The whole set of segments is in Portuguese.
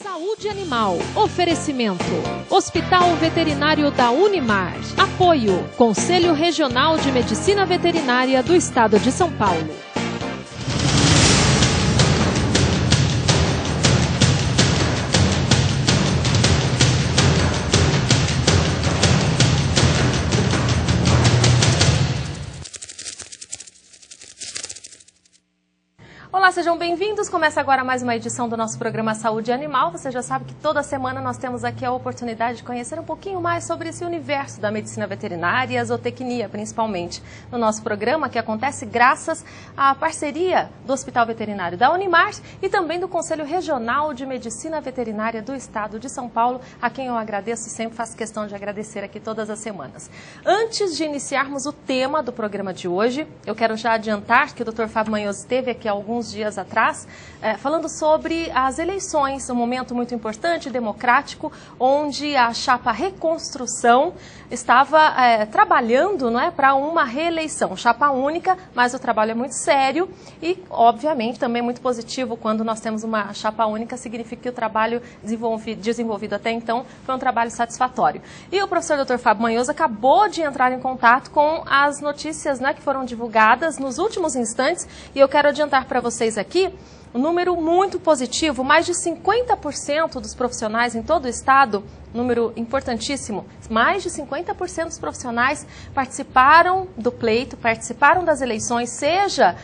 Saúde Animal. Oferecimento. Hospital Veterinário da Unimar. Apoio. Conselho Regional de Medicina Veterinária do Estado de São Paulo. Olá, sejam bem-vindos. Começa agora mais uma edição do nosso programa Saúde Animal. Você já sabe que toda semana nós temos aqui a oportunidade de conhecer um pouquinho mais sobre esse universo da medicina veterinária e a zootecnia, principalmente, no nosso programa, que acontece graças à parceria do Hospital Veterinário da Unimar e também do Conselho Regional de Medicina Veterinária do Estado de São Paulo, a quem eu agradeço e sempre faço questão de agradecer aqui todas as semanas. Antes de iniciarmos o tema do programa de hoje, eu quero já adiantar que o Dr. Fábio Manhoso esteve aqui há alguns dias atrás, falando sobre as eleições, um momento muito importante, democrático, onde a chapa Reconstrução estava trabalhando, não é, para uma reeleição, chapa única, mas o trabalho é muito sério e, obviamente, também muito positivo quando nós temos uma chapa única, significa que o trabalho desenvolvido até então foi um trabalho satisfatório. E o professor Dr. Fábio Manhoso acabou de entrar em contato com as notícias, né, que foram divulgadas nos últimos instantes e eu quero adiantar para vocês aqui um número muito positivo, mais de 50% dos profissionais em todo o estado, número importantíssimo, mais de 50% dos profissionais participaram do pleito, participaram das eleições, seja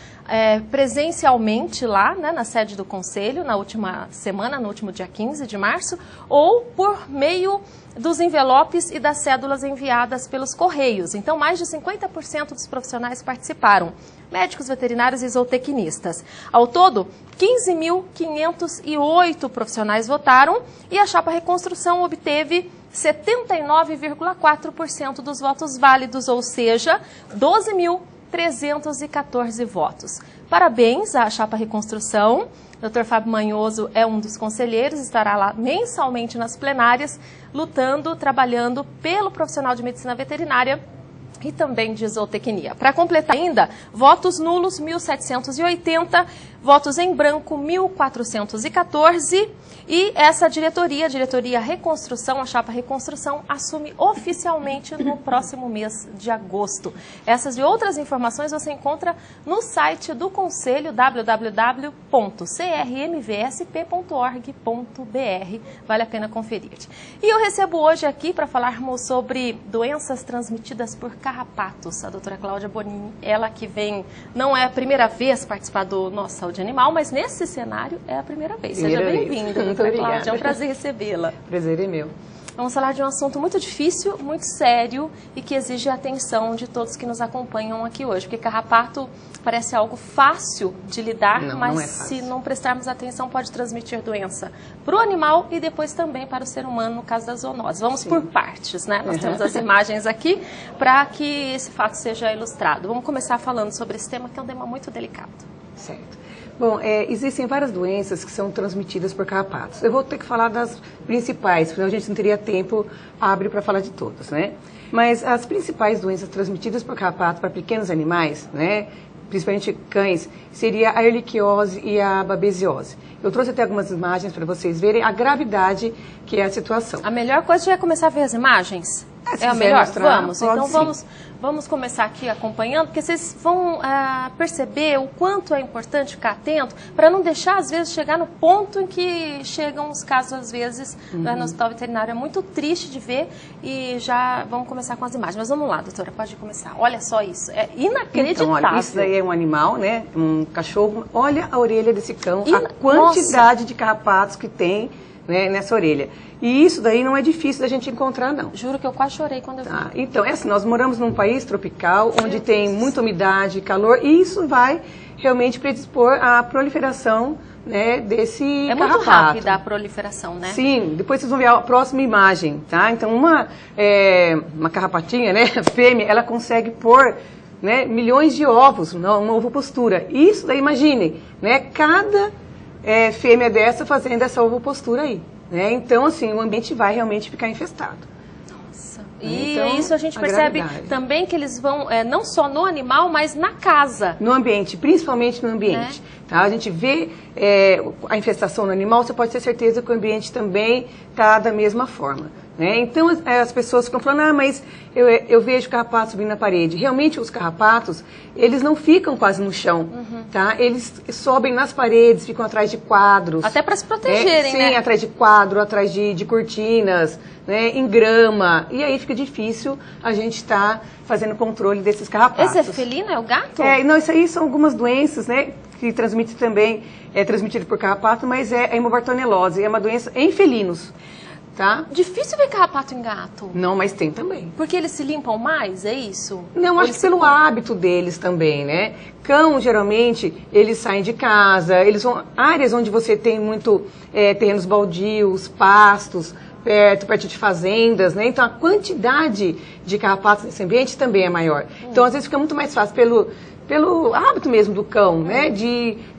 presencialmente lá, né, na sede do Conselho, na última semana, no último dia 15 de março, ou por meio dos envelopes e das cédulas enviadas pelos Correios. Então, mais de 50% dos profissionais participaram, médicos veterinários e zootecnistas. Ao todo, 15.508 profissionais votaram e a chapa Reconstrução obteve 79,4% dos votos válidos, ou seja, 12.314 votos. Parabéns à chapa Reconstrução. Dr. Fábio Manhoso é um dos conselheiros, estará lá mensalmente nas plenárias, lutando, trabalhando pelo profissional de medicina veterinária e também de zootecnia. Para completar ainda, votos nulos 1.780, votos em branco 1.414 e essa diretoria, a diretoria Reconstrução, a chapa Reconstrução, assume oficialmente no próximo mês de agosto. Essas e outras informações você encontra no site do Conselho, www.crmvsp.org.br. Vale a pena conferir. E eu recebo hoje aqui para falarmos sobre doenças transmitidas por carrapatos, a doutora Cláudia Bonini, ela que vem, não é a primeira vez participar do nosso Saúde Animal, mas nesse cenário é a primeira vez. Seja bem-vinda, doutora Cláudia, é um prazer recebê-la. Prazer é meu. Vamos falar de um assunto muito difícil, muito sério e que exige a atenção de todos que nos acompanham aqui hoje, porque carrapato parece algo fácil de lidar, mas não é fácil. Se não prestarmos atenção pode transmitir doença para o animal e depois também para o ser humano, no caso das zoonoses. Vamos por partes, né? Nós temos as imagens aqui para que esse fato seja ilustrado. Vamos começar falando sobre esse tema, que é um tema muito delicado. Certo. Bom, existem várias doenças que são transmitidas por carrapatos. Eu vou ter que falar das principais, senão a gente não teria tempo hábil para falar de todas, né? Mas as principais doenças transmitidas por carrapatos para pequenos animais, né, principalmente cães, seria a erliquiose e a babesiose. Eu trouxe até algumas imagens para vocês verem a gravidade que é a situação. A melhor coisa já é começar a ver as imagens? É a melhor? Vamos. Então vamos começar aqui acompanhando, porque vocês vão perceber o quanto é importante ficar atento para não deixar, às vezes, chegar no ponto em que chegam os casos, às vezes, no hospital veterinário. É muito triste de ver e já vamos começar com as imagens. Mas vamos lá, doutora, pode começar. Olha só isso, é inacreditável. Então, olha, isso daí é um animal, né, um cachorro. Olha a orelha desse cão, a quantidade de carrapatos que tem, né, nessa orelha. E isso daí não é difícil da gente encontrar, não. Juro que eu quase chorei quando eu vi. Então, é assim, nós moramos num país tropical, onde tem muita umidade, calor, e isso vai realmente predispor à proliferação, né, desse carrapato. É muito rápida a proliferação, né? Sim, depois vocês vão ver a próxima imagem, tá? Então, uma carrapatinha, né, fêmea, ela consegue pôr, né, milhões de ovos numa ovopostura. Isso daí, imagine, né, cada fêmea dessa fazendo essa ovopostura aí. Né? Então, assim, o ambiente vai realmente ficar infestado. Nossa. E então, isso a gente percebe também que eles vão, não só no animal, mas na casa. No ambiente, principalmente no ambiente. Tá? A gente vê a infestação no animal, você pode ter certeza que o ambiente também está da mesma forma. Né? Então, as pessoas ficam falando, mas eu vejo carrapatos subindo na parede. Realmente, os carrapatos, eles não ficam quase no chão, tá? Eles sobem nas paredes, ficam atrás de quadros. Até para se protegerem, né? Sim, atrás de quadro, atrás de cortinas, né? Em grama. E aí fica difícil a gente estar fazendo controle desses carrapatos. Esse é felino, é o gato? Não, isso aí são algumas doenças, né? Que transmite também, é transmitida por carrapato, mas é a hemobartonelose, é uma doença em felinos. Tá? Difícil ver carrapato em gato. Não, mas tem também. Porque eles se limpam mais, é isso? Não, acho que pelo hábito deles também, né? Cão, geralmente, eles saem de casa, eles vão... Áreas onde você tem muito terrenos baldios, pastos, perto de fazendas, né? Então, a quantidade de carrapatos nesse ambiente também é maior. Então, às vezes, fica muito mais fácil pelo hábito mesmo do cão, né?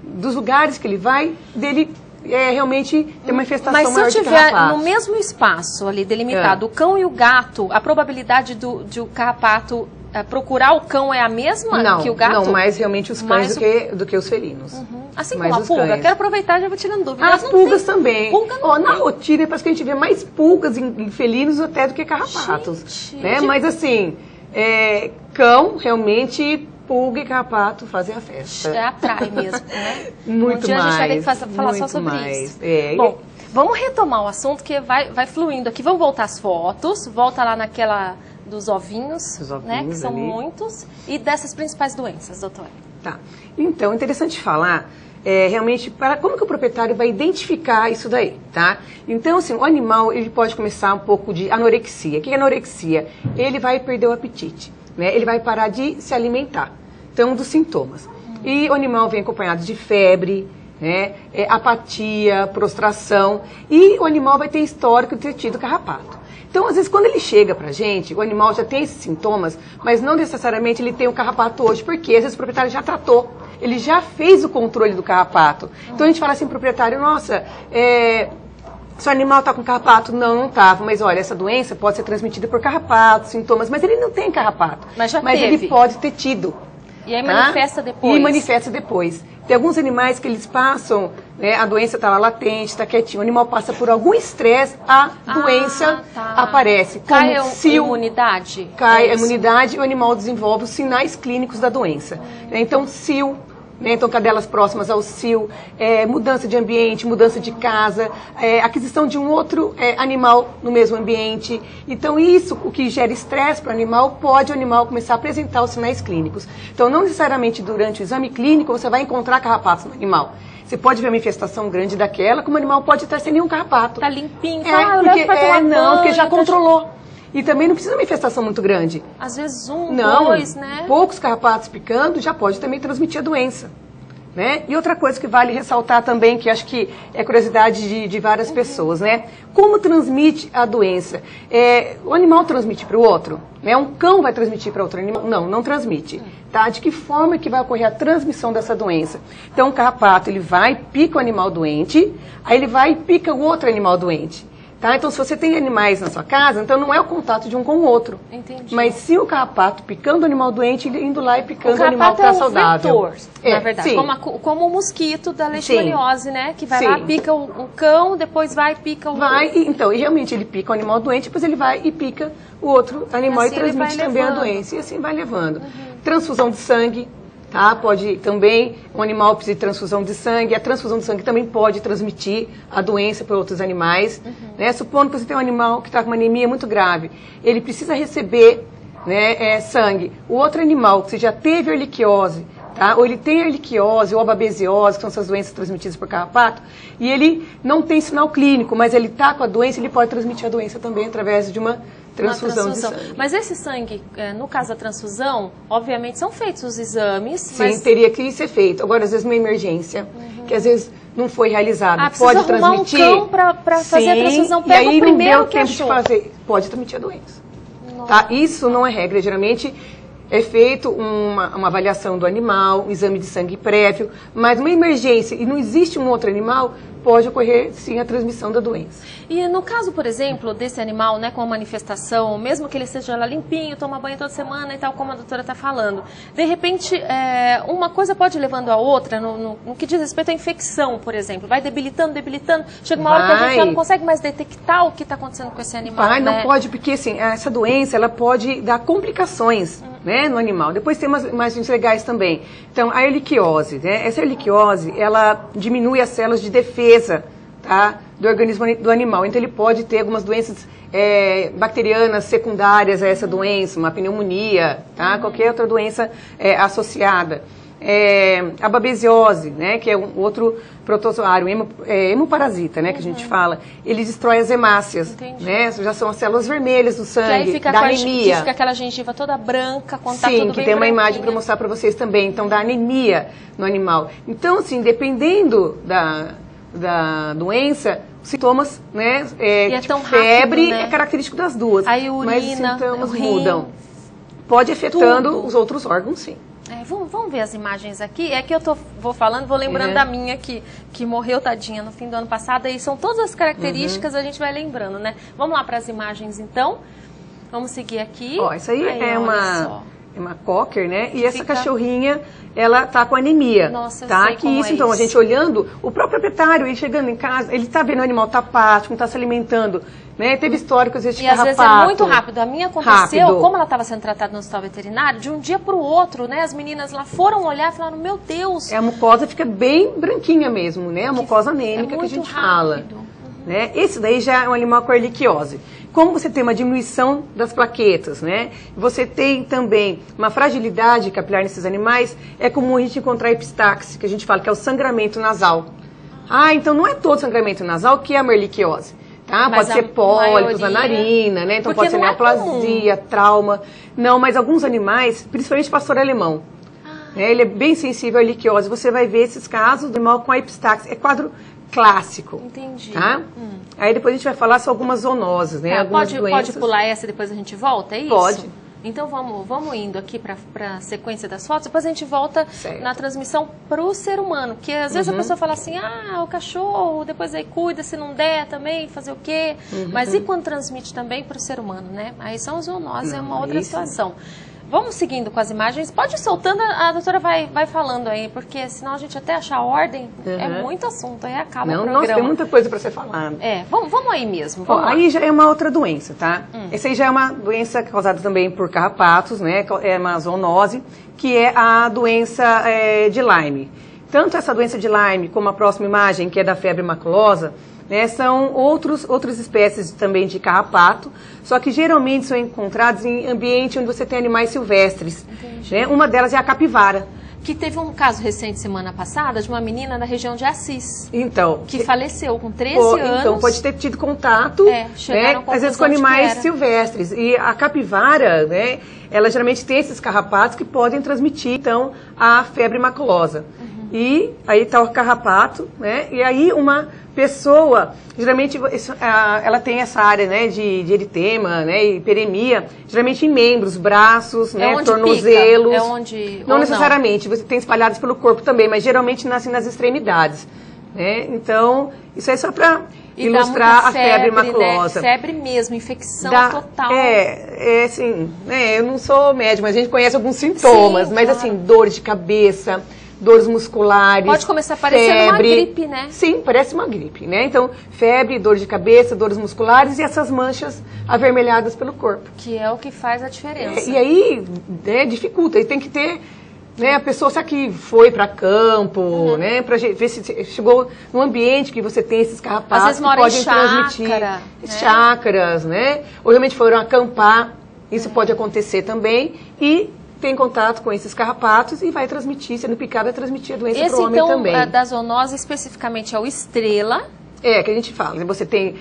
Dos lugares que ele vai, dele... realmente tem uma infestação maior de carrapatos. Mas se eu tiver no mesmo espaço ali delimitado, o cão e o gato, a probabilidade de o carrapato procurar o cão é a mesma que o gato? Não, mais realmente os cães do que os felinos. Assim como a pulga. Cães. Quero aproveitar e já vou tirando dúvidas. As pulgas também. Pulga não na rotina, parece que a gente vê mais pulgas em felinos até do que carrapatos. Né? Mas assim, cão realmente... Pulga e carrapato fazem a festa. Atrai mesmo, né? Muito dia mais. A gente vai ter que falar só sobre isso. Bom, vamos retomar o assunto que vai fluindo aqui. Vamos voltar às fotos. Volta lá naquela dos ovinhos, né? Que são ali. Muitos. E dessas principais doenças, doutora. Tá. Então, é interessante falar... realmente, como que o proprietário vai identificar isso daí, tá? Então, assim, o animal, ele pode começar um pouco de anorexia. O que é anorexia? Ele vai perder o apetite, né? Ele vai parar de se alimentar. Então, um dos sintomas. E o animal vem acompanhado de febre, né? Apatia, prostração, e o animal vai ter histórico de ter tido carrapato. Então, às vezes, quando ele chega pra gente, o animal já tem esses sintomas, mas não necessariamente ele tem o carrapato hoje, porque às vezes o proprietário já tratou, ele já fez o controle do carrapato. Então, a gente fala assim pro proprietário, nossa, seu animal está com carrapato? Não, não estava, mas olha, essa doença pode ser transmitida por carrapato, sintomas, mas ele não tem carrapato. Mas ele pode ter tido. E aí manifesta depois? E manifesta depois. Tem alguns animais que eles passam, né, a doença está lá latente, está quietinho, o animal passa por algum estresse, a doença aparece. Cai a imunidade? Cai a imunidade e o animal desenvolve os sinais clínicos da doença. Então, cio, né, então cadelas próximas ao cio, mudança de ambiente, mudança de casa, aquisição de um outro animal no mesmo ambiente. Então isso, o que gera estresse para o animal, pode o animal começar a apresentar os sinais clínicos. Então não necessariamente durante o exame clínico você vai encontrar carrapatos no animal. Você pode ver uma infestação grande daquela, como o animal pode estar sem nenhum carrapato. Tá limpinho, porque já controlou. E também não precisa de uma infestação muito grande. Às vezes dois, né? Poucos carrapatos picando já pode também transmitir a doença. Né? E outra coisa que vale ressaltar também, que acho que é curiosidade de várias pessoas, né? Como transmite a doença? O animal transmite para o outro? Né? Um cão vai transmitir para outro animal? Não, não transmite. Tá? De que forma que vai ocorrer a transmissão dessa doença? Então, o carrapato, ele vai, pica o animal doente, aí ele vai e pica o outro animal doente. Tá? Então, se você tem animais na sua casa, então não é o contato de um com o outro. Entendi. Mas sim o carrapato picando o animal doente e indo lá e picando o animal que está saudável. O carrapato é o vetor, na verdade. Sim. Como o mosquito da leishmaniose, né? Que vai lá, pica o cão, depois vai e pica o... E realmente ele pica o animal doente, depois ele vai e pica o outro animal e transmite também a doença. E assim vai levando. Transfusão de sangue. Tá? Pode também, um animal precisa de transfusão de sangue, a transfusão de sangue também pode transmitir a doença para outros animais. Né? Supondo que você tem um animal que está com uma anemia muito grave, ele precisa receber, né, sangue. O outro animal que você já teve erliquiose, tá? Ou ele tem erliquiose ou babesiose, que são essas doenças transmitidas por carrapato, e ele não tem sinal clínico, mas ele está com a doença, ele pode transmitir a doença também através de uma transfusão de sangue. Mas esse sangue, no caso da transfusão, obviamente são feitos os exames. Sim, teria que ser feito. Agora, às vezes, uma emergência, que às vezes não foi realizada. Pode transmitir. Um cão para fazer a transfusão, pega o primeiro que achou. Pode transmitir a doença. Tá? Isso não é regra. Geralmente, é feito uma avaliação do animal, um exame de sangue prévio, mas uma emergência e não existe um outro animal, pode ocorrer sim a transmissão da doença. E no caso, por exemplo, desse animal, né, com a manifestação, mesmo que ele esteja lá limpinho, toma banho toda semana e tal, como a doutora está falando, de repente, uma coisa pode ir levando a outra, no que diz respeito à infecção, por exemplo, vai debilitando, chega uma hora que a gente já não consegue mais detectar o que está acontecendo com esse animal. Não pode, porque assim, essa doença, ela pode dar complicações, né, no animal. Depois tem umas imagens legais também. Então, a erliquiose, né, essa erliquiose, ela diminui as células de defesa, tá, do organismo do animal. Então, ele pode ter algumas doenças bacterianas secundárias a essa doença, uma pneumonia, tá, qualquer outra doença associada. A babesiose, né, que é um outro protozoário, hemoparasita, né, que a gente fala, ele destrói as hemácias, né, já são as células vermelhas do sangue, que aí fica da anemia. Que fica aquela gengiva toda branca, quando tá tudo Sim, bem que tem uma imagem branquinha. para mostrar para vocês também, então dá anemia no animal. Então, assim, dependendo da doença, os sintomas, né, tão febre rápido, né? É característico das duas, Aí urina, mas os sintomas rim, mudam. Pode afetando tudo. os outros órgãos, sim. Vamos ver as imagens aqui. É que eu vou falando, vou lembrando da minha que morreu, tadinha, no fim do ano passado. E são todas as características, a gente vai lembrando, né? Vamos lá para as imagens, então. Vamos seguir aqui. Ó, isso aí é uma cocker, né? E essa Fica... cachorrinha, ela tá com anemia. Nossa, eu tá? sei Que como isso, então, a gente olhando, o próprio proprietário, ele chegando em casa, ele tá vendo o animal tá apático, não tá se alimentando, né? Teve histórico, às vezes, de carrapato. E às vezes é muito rápido. A minha aconteceu, rápido. Como ela estava sendo tratada no hospital veterinário, de um dia para o outro, né? As meninas lá foram olhar e falaram, meu Deus. A mucosa fica bem branquinha mesmo, né? A mucosa anêmica que a gente fala. Né? Esse daí já é um animal com erliquiose. Como você tem uma diminuição das plaquetas, né? Você tem também uma fragilidade capilar nesses animais, é comum a gente encontrar epistaxe, que a gente fala que é o sangramento nasal. Então não é todo sangramento nasal que é a erliquiose. Tá? Pode ser pólipos na narina, né? Então pode ser neoplasia, trauma. Não, mas alguns animais, principalmente pastor alemão, ele é bem sensível à erliquiose. Você vai ver esses casos do animal com a epistaxe. É quadro clássico. Entendi. Tá? Aí depois a gente vai falar sobre algumas zoonoses, né? Algumas doenças. Pode pular essa e depois a gente volta, é isso? Pode. Então vamos indo aqui para a sequência das fotos, depois a gente volta na transmissão para o ser humano, porque às vezes a pessoa fala assim, o cachorro, depois aí cuida, se não der também, fazer o quê? Mas e quando transmite também para o ser humano, né? Aí são as zoonoses, é uma outra situação. Vamos seguindo com as imagens. Pode ir soltando, a doutora vai falando aí, porque senão a gente até achar a ordem, é muito assunto, aí acaba o programa. Nossa, tem muita coisa para ser falada. Vamos aí mesmo. Aí já é uma outra doença, tá? Essa aí já é uma doença causada também por carrapatos, né? É uma zoonose, que é a doença de Lyme. Tanto essa doença de Lyme como a próxima imagem, que é da febre maculosa, né, são outras espécies também de carrapato, só que geralmente são encontrados em ambiente onde você tem animais silvestres. Né? Uma delas é a capivara. Que teve um caso recente semana passada de uma menina na região de Assis. Então, que faleceu com 13 anos. Então, pode ter tido contato, né, às vezes com animais silvestres. E a capivara, né, ela geralmente tem esses carrapatos que podem transmitir, então, a febre maculosa. E aí está o carrapato, né, e aí uma pessoa, geralmente ela tem essa área, né, de eritema, né, hiperemia, geralmente em membros, braços, né, tornozelos. Não necessariamente, você tem espalhados pelo corpo também, mas geralmente nascem nas extremidades. Né? Então, isso é só para ilustrar a febre maculosa. Né? Febre mesmo, infecção total. Assim, né, eu não sou médica, mas a gente conhece alguns sintomas, mas assim, dores de cabeça, dores musculares. Pode começar parecendo uma gripe, né? Sim, parece uma gripe, né? Então, febre, dor de cabeça, dores musculares e essas manchas avermelhadas pelo corpo. Que é o que faz a diferença. E aí, né, dificulta. E tem que ter, né, a pessoa, será que foi para campo, né, para ver se chegou num ambiente que você tem esses carrapatos que podem transmitir. Chácaras, né? Ou realmente foram acampar, isso pode acontecer também. E tem contato com esses carrapatos e vai transmitir, sendo picado, vai transmitir a doença para o homem também. Esse, então, da zoonose especificamente é o estrela. Que a gente fala. Você tem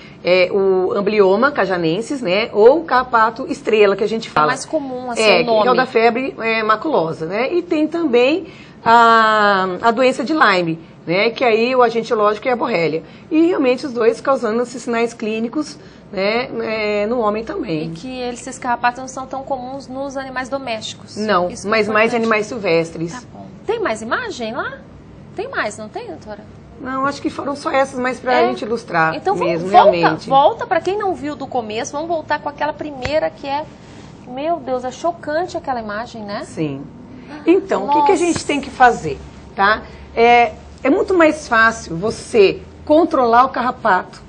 o amblioma cajanensis, né? Ou o carrapato estrela, que a gente fala. É mais comum, assim, o nome. Que é o da febre maculosa, né? E tem também a doença de Lyme, né? Que aí o agente biológico é a borrelia. E realmente os dois causando esses sinais clínicos, né, no homem também. E que esses carrapatos não são tão comuns nos animais domésticos. Não, mas mais animais silvestres. Tá bom. Tem mais imagem lá? Tem mais, não tem, doutora? Não, acho que foram só essas, mas pra gente ilustrar então, mesmo, realmente. Volta, para quem não viu do começo, vamos voltar com aquela primeira que é... Meu Deus, é chocante aquela imagem, né? Sim. Então, o que a gente tem que fazer, tá? É muito mais fácil você controlar o carrapato,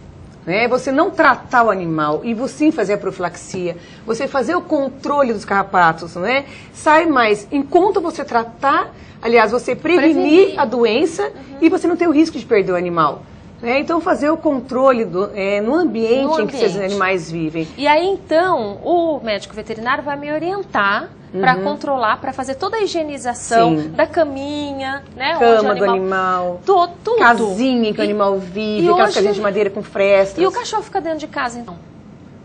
né? Você não tratar o animal e você fazer a profilaxia, você fazer o controle dos carrapatos, né? Sai mais, enquanto você tratar, aliás, você prevenir a doença e você não ter o risco de perder o animal. Então, fazer o controle no ambiente em que esses animais vivem. E aí, então, o médico veterinário vai me orientar para controlar, para fazer toda a higienização da caminha, né? Cama do animal, tudo. Casinha em que o animal vive, aquelas casinhas de madeira com frestas. E o cachorro fica dentro de casa, então?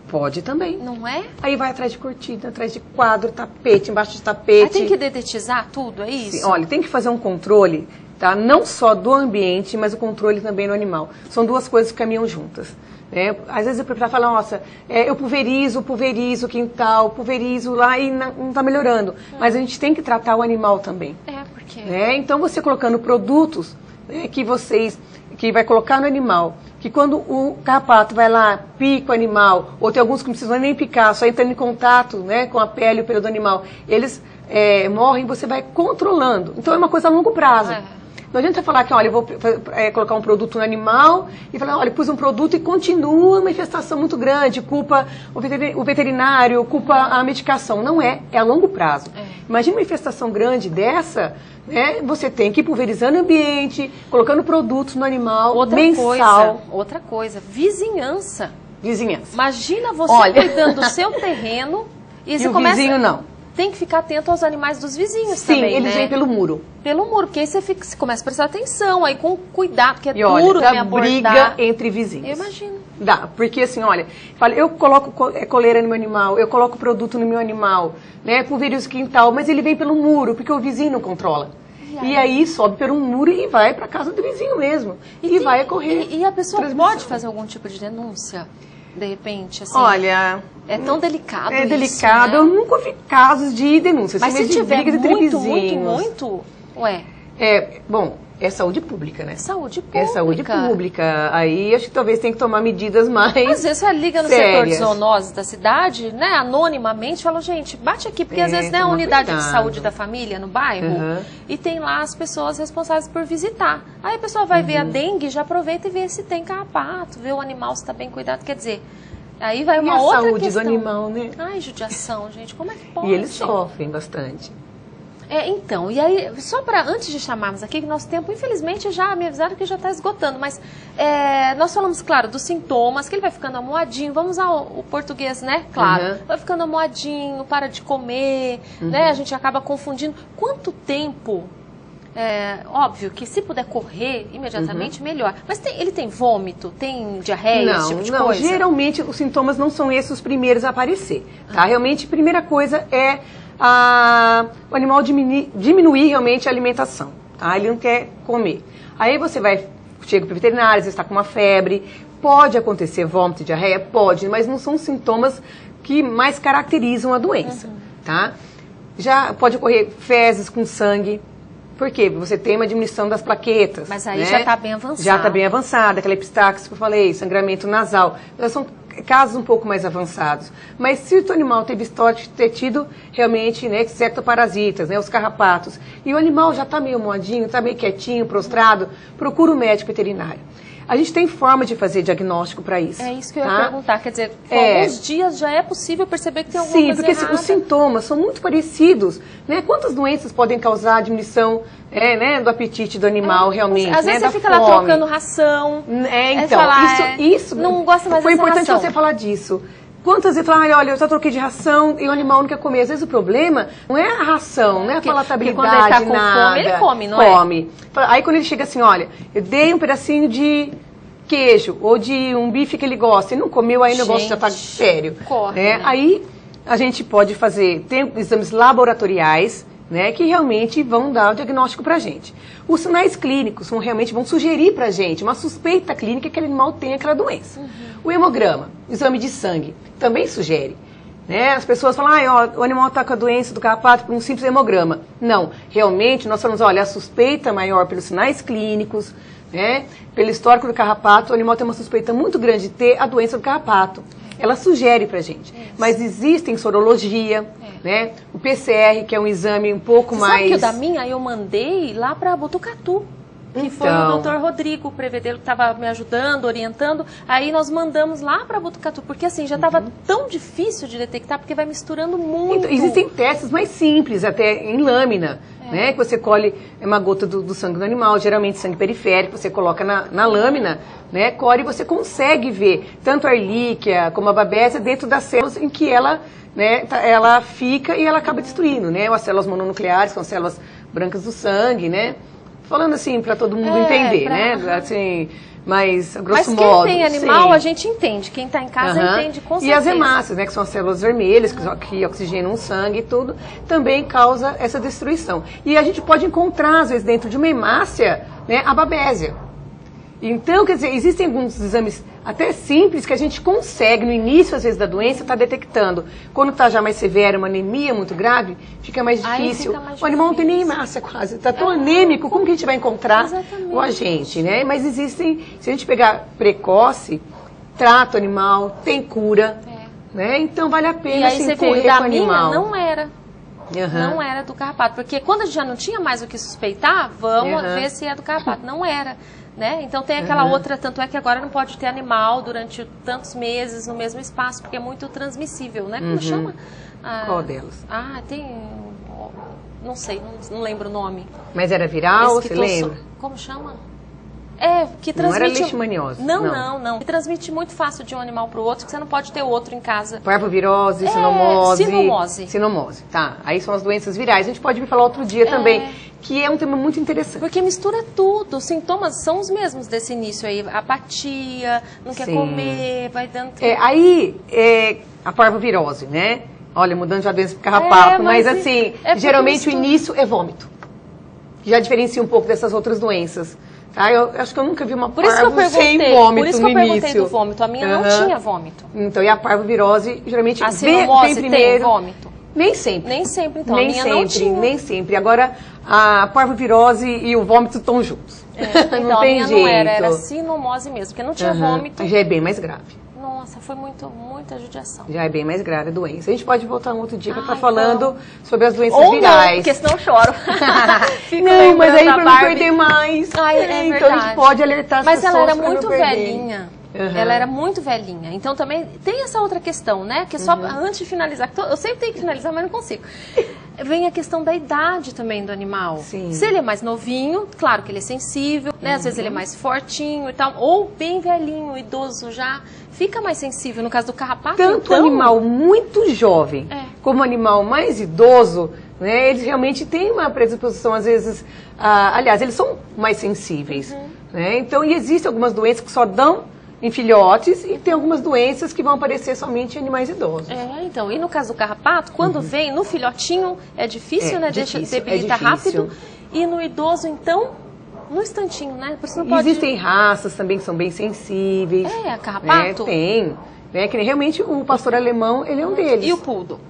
Pode também. Não é? Aí vai atrás de cortina, atrás de quadro, tapete, embaixo de tapete. Aí tem que dedetizar tudo, é isso? Sim, olha, tem que fazer um controle, tá? Não só do ambiente, mas o controle também do animal. São duas coisas que caminham juntas. Às vezes o proprietário fala, nossa, eu pulverizo o quintal, pulverizo lá e não está melhorando. Mas a gente tem que tratar o animal também. Por quê? Então você colocando produtos que vai colocar no animal, que quando o carrapato vai lá, pica o animal, ou tem alguns que não precisam nem picar, só entrando em contato, com a pele e o pelo do animal, eles morrem, você vai controlando. Então é uma coisa a longo prazo. Não adianta falar que, olha, eu vou colocar um produto no animal e falar, olha, pus um produto e continua uma infestação muito grande, culpa o veterinário, culpa a medicação. Não é a longo prazo. Imagina uma infestação grande dessa, você tem que ir pulverizando o ambiente, colocando produtos no animal, mensal. Outra coisa, vizinhança. Vizinhança. Imagina você cuidando do seu terreno e você começa... vizinho não. Tem que ficar atento aos animais dos vizinhos também, também, eles vêm pelo muro. Pelo muro, porque aí você começa a prestar atenção, aí com cuidado, porque é duro olha, me abordar. Briga entre vizinhos. Eu imagino. Dá, porque assim, olha, eu coloco coleira no meu animal, eu coloco produto no meu animal, pulverizo o quintal, mas ele vem pelo muro, porque o vizinho não controla. E aí sobe pelo muro e vai para casa do vizinho mesmo. E vai correr. E a pessoa pode fazer algum tipo de denúncia? De repente, assim? Olha... É tão delicado isso, delicado, né? Eu nunca vi casos de denúncia. Mas se tiver muito, ué... Bom, é saúde pública, né? Saúde pública. É saúde pública. Aí acho que talvez tem que tomar medidas mais às vezes você liga no setor de zoonose da cidade, anonimamente, fala, gente, bate aqui, porque às vezes é a unidade de saúde da família no bairro, e tem lá as pessoas responsáveis por visitar. Aí a pessoa vai ver a dengue, já aproveita e vê se tem carrapato, vê o animal se está bem cuidado, quer dizer... Aí vai uma outra saúde questão. Do animal, né? Ai, judiação, gente, como é que pode? E eles sofrem bastante. Então, e aí, só para, antes de chamarmos aqui, que nosso tempo, infelizmente, já me avisaram que já está esgotando, mas nós falamos, claro, dos sintomas, que ele vai ficando amoadinho, vamos usar o português, né? Claro, vai ficando amoadinho, para de comer, né? A gente acaba confundindo. Quanto tempo... óbvio que se puder correr imediatamente, melhor. Mas ele tem vômito, tem diarreia, esse tipo de coisa? Não, geralmente os sintomas não são esses os primeiros a aparecer. Tá? Realmente, a primeira coisa é o animal diminuir realmente a alimentação. Tá? Ele não quer comer. Aí você chega para o veterinário, você está com uma febre, pode acontecer vômito e diarreia? Pode, mas não são sintomas que mais caracterizam a doença. Tá? Já pode ocorrer fezes com sangue. Por quê? Você tem uma diminuição das plaquetas. Mas aí já está bem avançado. Já está bem avançada, aquela epistaxis que eu falei, sangramento nasal. Já são casos um pouco mais avançados. Mas se o animal teve histórico de ter tido realmente ectoparasitas, os carrapatos, e o animal já está meio moadinho, está meio quietinho, prostrado, procura o médico veterinário. A gente tem forma de fazer diagnóstico para isso. É isso que eu ia perguntar. Quer dizer, com alguns dias já é possível perceber que tem alguma coisa errada. Sim, porque os sintomas são muito parecidos. Quantas doenças podem causar diminuição do apetite do animal realmente? Às vezes você fica lá trocando ração. Então, isso não gosta mais foi dessa importante ração. Você falar disso. Quantas vezes falam, olha, eu já troquei de ração e o animal não quer comer. Às vezes o problema não é a ração, não é a palatabilidade, quando ele tá com nada. Fome, ele come, não é? Come. Aí quando ele chega assim, olha, eu dei um pedacinho de queijo ou de um bife que ele gosta e não comeu, aí o negócio já está sério. Corre, né? Aí a gente pode fazer exames laboratoriais né, que realmente vão dar o diagnóstico para a gente. Os sinais clínicos realmente vão sugerir para a gente uma suspeita clínica que aquele animal tem aquela doença. O hemograma, exame de sangue, também sugere. Né? As pessoas falam, o animal está com a doença do carrapato por um simples hemograma. Não, realmente nós falamos, olha, a suspeita maior pelos sinais clínicos, né, pelo histórico do carrapato, o animal tem uma suspeita muito grande de ter a doença do carrapato. Ela sugere pra gente. Isso. Mas existem sorologia, né? O PCR, que é um exame um pouco mais... Sabe que o da minha eu mandei lá para Botucatu. Que foi o Dr. Rodrigo Prevedelo que estava me ajudando, orientando. Aí nós mandamos lá para Botucatu, porque assim, já estava tão difícil de detectar, porque vai misturando muito. Então, existem testes mais simples, até em lâmina, né? Que você colhe uma gota do sangue do animal, geralmente sangue periférico, você coloca na lâmina, né? Colhe e você consegue ver tanto a erlíquia como a babésia dentro das células em que ela, né, ela fica e ela acaba destruindo, né? As células mononucleares, são células brancas do sangue, né? Falando assim, para todo mundo entender, né? Assim, mas, grosso modo. Mas quem tem animal, a gente entende. Quem está em casa entende com certeza. E as hemácias, né? Que são as células vermelhas, que oxigenam o sangue e tudo, também causa essa destruição. E a gente pode encontrar, às vezes, dentro de uma hemácia, né, a babésia. Então, quer dizer, existem alguns exames até simples que a gente consegue, no início, às vezes, da doença, estar detectando. Quando está já mais severa, uma anemia muito grave, fica mais difícil. O animal não tem nem hemácia quase, está tão anêmico, como que a gente vai encontrar o agente, né? Mas existem, se a gente pegar precoce, trata o animal, tem cura, né? Então vale a pena, e aí, assim, correr com o animal. Não era. Não era do carrapato, porque quando a gente já não tinha mais o que suspeitar, vamos ver se é do carrapato. Não era. Né? Então tem aquela outra, tanto é que agora não pode ter animal durante tantos meses no mesmo espaço, porque é muito transmissível, né? Como chama? Qual delas? Tem... Não sei, não lembro o nome. Mas era viral, você lembra? Como chama? Que transmite... Não era leishmaniose? Não. Que transmite muito fácil de um animal para o outro, que você não pode ter outro em casa. Parvovirose, sinomose. Tá, aí são as doenças virais. A gente pode vir falar outro dia também, que é um tema muito interessante. Porque mistura tudo. Os sintomas são os mesmos desse início aí. Apatia, não quer comer, vai dando... A parvovirose, né? Olha, mudando já doença pro carrapato, mas assim, geralmente o início é vômito. Já diferencia um pouco dessas outras doenças. Eu acho que eu nunca vi uma parvo sem vômito. Por isso que eu perguntei do vômito. A minha não tinha vômito. Então, e a parvovirose, geralmente, a sinomose tem primeiro vômito? Nem sempre. Nem sempre, então. Nem a minha sempre, não tinha. Nem sempre. Agora, a parvovirose e o vômito estão juntos. Então, não tem jeito. Não era sinomose mesmo, porque não tinha vômito. Já é bem mais grave. Nossa, foi muita judiação. Já é bem mais grave a doença. A gente pode voltar um outro dia para estar falando sobre as doenças virais. Não, porque senão eu choro. Não, mas aí para não perder mais. Então a gente pode alertar as pessoas. Mas ela era muito velhinha. Ela era muito velhinha. Então também tem essa outra questão, né? Que é só antes de finalizar. Eu sempre tenho que finalizar, mas não consigo. Vem a questão da idade também do animal. Sim. Se ele é mais novinho, claro que ele é sensível, né? Às vezes ele é mais fortinho e tal. Ou bem velhinho, idoso já, fica mais sensível. No caso do carrapato, tanto animal muito jovem como animal mais idoso, né? Eles realmente têm uma predisposição, às vezes... aliás, eles são mais sensíveis. Né? Então, e existem algumas doenças que só dão em filhotes e tem algumas doenças que vão aparecer somente em animais idosos. Então, e no caso do carrapato, quando vem no filhotinho, é difícil, né? Debilita rápido. E no idoso, então, no instantinho, né? Por isso não pode... Existem raças também que são bem sensíveis. Carrapato? Tem. Que realmente o pastor alemão, ele é um deles. E o poodle?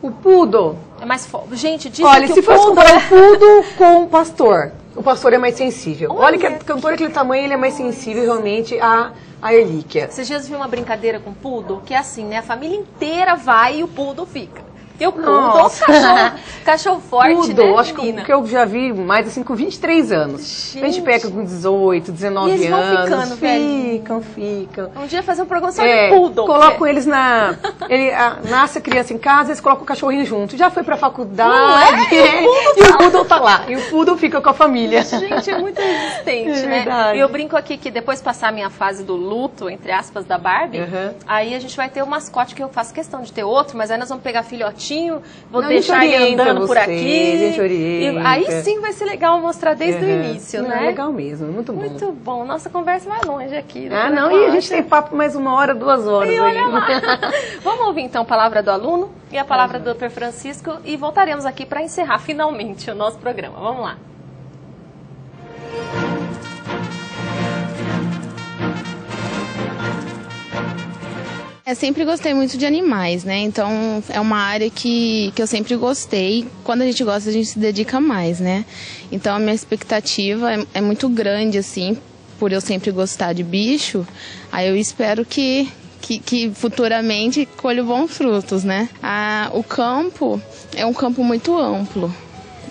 O poodle... É mais forte. Gente, dizem olha, que se fosse comparar o poodle com o pastor é mais sensível. Olha que por aquele tamanho, ele é mais sensível realmente a erlíquia. Esses dias eu vi uma brincadeira com o poodle, que é assim, né? A família inteira vai e o poodle fica. E o poodle, cachorro forte, poodle, né, acho que eu já vi mais assim com 23 anos. A gente pega com 18, 19 eles anos. Vão ficando, ficam. Um dia fazer um programa só de poodle. Colocam eles nasce a criança em casa, eles colocam o cachorrinho junto. Já foi pra faculdade. E o poodle tá lá. E o poodle fica com a família. Gente, é muito resistente, né? Verdade. E eu brinco aqui que depois passar a minha fase do luto, entre aspas, da Barbie, aí a gente vai ter o mascote, que eu faço questão de ter outro, mas aí nós vamos pegar filhotinho bichinho, vou deixar ele andando por aqui. A gente orienta. Aí sim vai ser legal mostrar desde o início, né? É legal mesmo, muito bom. Muito bom. Nossa conversa vai longe aqui. Não, e a gente tem papo mais 1 hora, 2 horas. E olha lá. Vamos ouvir então a palavra do aluno e a palavra do Dr. Francisco e voltaremos aqui para encerrar finalmente o nosso programa. Vamos lá. Eu sempre gostei muito de animais, né? Então é uma área que eu sempre gostei. Quando a gente gosta, a gente se dedica mais, né? Então a minha expectativa é muito grande, assim, por eu sempre gostar de bicho. Aí eu espero que futuramente colhe bons frutos, né? O campo é um campo muito amplo.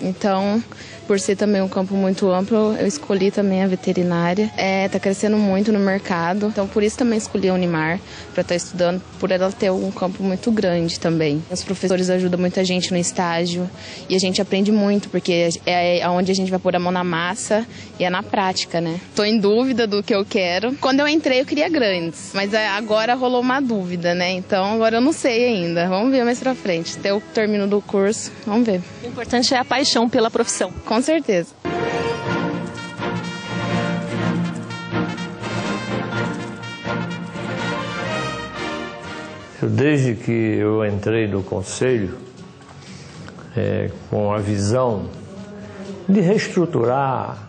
Então, por ser também um campo muito amplo, eu escolhi também a veterinária. Tá crescendo muito no mercado, então por isso também escolhi a Unimar, para estar estudando, por ela ter um campo muito grande também. Os professores ajudam muita gente no estágio e a gente aprende muito, porque é onde a gente vai pôr a mão na massa e é na prática, né? Tô em dúvida do que eu quero. Quando eu entrei, eu queria grandes, mas agora rolou uma dúvida, né? Então agora eu não sei ainda. Vamos ver mais pra frente. Até eu termino do curso, vamos ver. O importante é a paixão pela profissão. Com certeza. Desde que eu entrei no Conselho, com a visão de reestruturar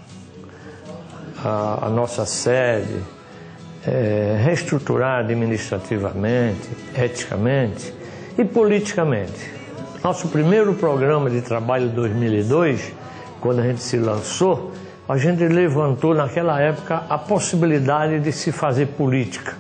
a nossa sede, reestruturar administrativamente, eticamente e politicamente. Nosso primeiro programa de trabalho de 2002, quando a gente se lançou, a gente levantou naquela época a possibilidade de se fazer política,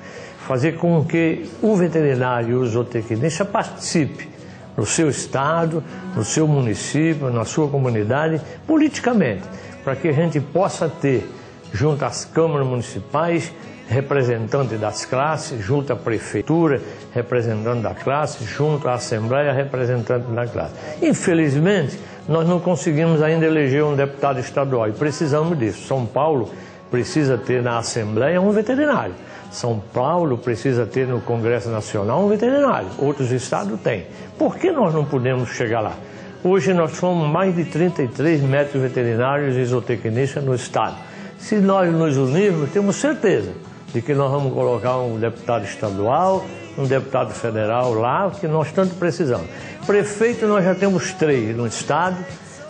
fazer com que o veterinário e o zootecnista participe no seu estado, no seu município, na sua comunidade, politicamente, para que a gente possa ter, junto às câmaras municipais, representante das classes, junto à prefeitura, representante da classe, junto à assembleia, representante da classe. Infelizmente, nós não conseguimos ainda eleger um deputado estadual e precisamos disso. São Paulo precisa ter na Assembleia um veterinário. São Paulo precisa ter no Congresso Nacional um veterinário. Outros estados têm. Por que nós não podemos chegar lá? Hoje nós somos mais de 33 médicos veterinários e zootecnistas no estado. Se nós nos unirmos, temos certeza de que nós vamos colocar um deputado estadual, um deputado federal lá, que nós tanto precisamos. Prefeito nós já temos 3 no estado,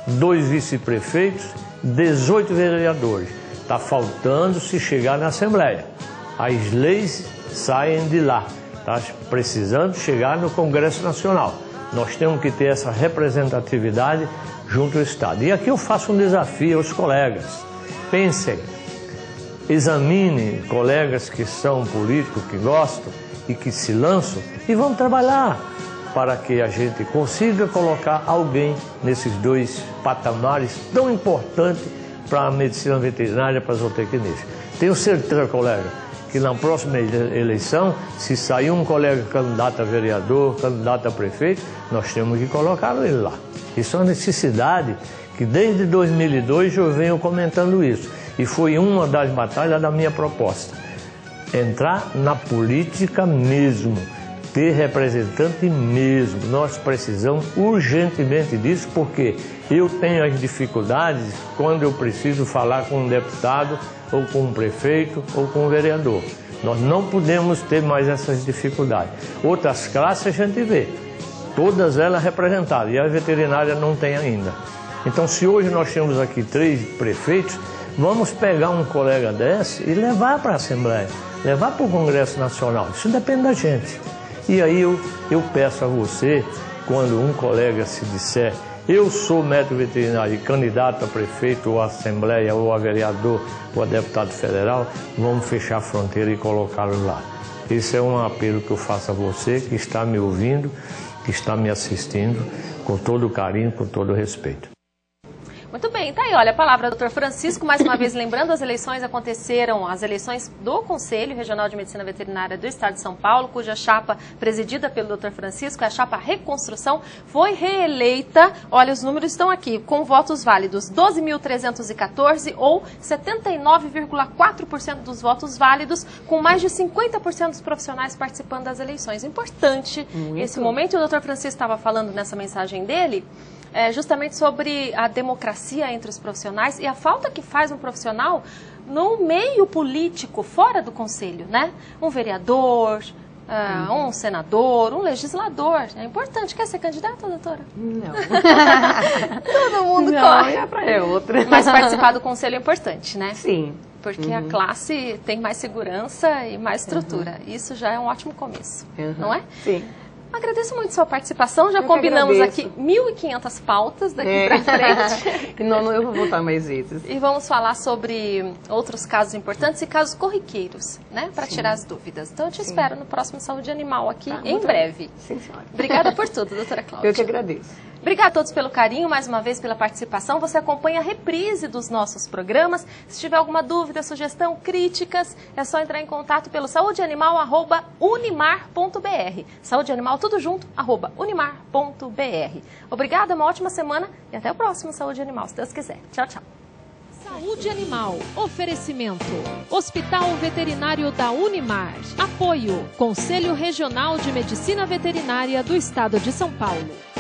2 vice-prefeitos, 18 vereadores. Está faltando se chegar na Assembleia. As leis saem de lá. Está precisando chegar no Congresso Nacional. Nós temos que ter essa representatividade junto ao estado. E aqui eu faço um desafio aos colegas. Pensem. Examine colegas que são políticos, que gostam e que se lançam e vão trabalhar para que a gente consiga colocar alguém nesses 2 patamares tão importantes para a medicina veterinária, para a zootecnia. Tenho certeza, colega, que na próxima eleição, se sair um colega candidato a vereador, candidato a prefeito, nós temos que colocar ele lá. Isso é uma necessidade que desde 2002 eu venho comentando isso. E foi uma das batalhas da minha proposta. Entrar na política mesmo, ter representante mesmo. Nós precisamos urgentemente disso, porque eu tenho as dificuldades quando eu preciso falar com um deputado, ou com um prefeito, ou com um vereador. Nós não podemos ter mais essas dificuldades. Outras classes a gente vê, todas elas representadas, e a veterinária não tem ainda. Então, se hoje nós temos aqui 3 prefeitos, vamos pegar um colega desse e levar para a Assembleia, levar para o Congresso Nacional. Isso depende da gente. E aí eu peço a você, quando um colega se disser, eu sou médico veterinário e candidato a prefeito ou a Assembleia ou a vereador ou a deputado federal, vamos fechar a fronteira e colocá-lo lá. Esse é um apelo que eu faço a você que está me ouvindo, que está me assistindo, com todo o carinho, com todo o respeito. Muito bem. bem, tá aí, olha, a palavra do Dr. Francisco, mais uma vez lembrando, as eleições aconteceram, as eleições do Conselho Regional de Medicina Veterinária do Estado de São Paulo, cuja chapa presidida pelo Dr. Francisco, a chapa Reconstrução, foi reeleita, olha, os números estão aqui, com votos válidos, 12.314 ou 79,4% dos votos válidos, com mais de 50% dos profissionais participando das eleições. Importante esse momento, e o Dr. Francisco estava falando nessa mensagem dele, justamente sobre a democracia entre os profissionais e a falta que faz um profissional no meio político, fora do conselho, né? Um vereador, um senador, um legislador. É importante. Quer ser candidata, doutora? Não. Todo mundo corre. É outra. Mas participar do conselho é importante, né? Sim. Porque a classe tem mais segurança e mais estrutura. Isso já é um ótimo começo, não é? Sim. Agradeço muito sua participação. Já combinamos aqui 1.500 pautas daqui para frente. E não, eu vou voltar mais vezes. E vamos falar sobre outros casos importantes e casos corriqueiros, né? Para tirar as dúvidas. Então eu te espero no próximo Saúde Animal aqui em breve. Sim, senhora. Obrigada por tudo, doutora Cláudia. Eu que agradeço. Obrigada a todos pelo carinho, mais uma vez pela participação. Você acompanha a reprise dos nossos programas. Se tiver alguma dúvida, sugestão, críticas, é só entrar em contato pelo saudeanimal@unimar.br. Saúde Animal, tudo junto, @unimar.br. Obrigada, uma ótima semana e até o próximo Saúde Animal, se Deus quiser. Tchau, tchau. Saúde Animal. Oferecimento. Hospital Veterinário da Unimar. Apoio. Conselho Regional de Medicina Veterinária do Estado de São Paulo.